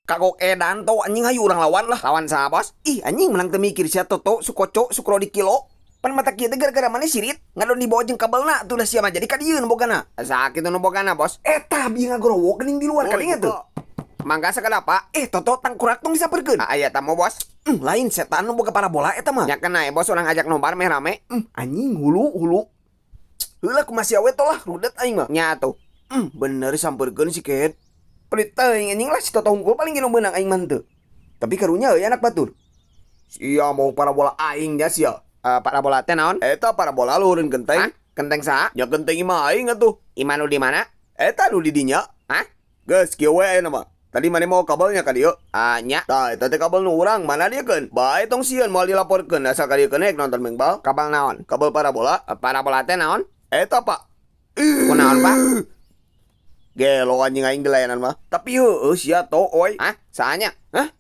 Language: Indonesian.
Kagok edan to anjing hayu urang lawan lah. Lawan saha bos? Ih anjing menang teu mikir sia Toto, Sukoco, Sukro di kilo. Pan mata kieu teh gara-gara mana sirit ngadon dibawa jeung kabelna tuh lah sia mah jadi ka dieu nu bogana. Sakit nu bogana bos. Eta bieu ngagrowo geuning di luar kadenge tuh. Mangga sakadapa Toto tangkurak tong disamperkeun. Aya tamu bos. Lain setan nu boga parabola eta mah. Nya kena bos urang ajak nobar meh rame. Anjing hulu. Heula kumaha sia we lah rudet aing mah. Nya atuh. Bener samperkeun si Ket. Pelit teuing anjing lah si Toto hungkul paling gino beunang aing mah teu. Tapi karunya euy anak batur. Sia mau parabola aing nya sia. Parabola teh naon? Eta parabola luhureun genteng. Genteng saha? Ya genteng imah aing atuh. Imah nu di mana? Eta nu di dinya. Hah? Geus kieu we ayeuna mah. Tadi mana mau kabelnya ka dieu? Nya. Tah eta teh kabel nu urang mana dia keun? Bae tong sieun moal dilaporkeun asal ka dieu keun rek nonton mengbal. Kabel naon? Kabel parabola. Parabola teh naon? Eta Pak. Kunaon Pak? Gelo anjing aing di layanan mah. Tapi heueuh sia to oi. Hah? Saanya? Hah?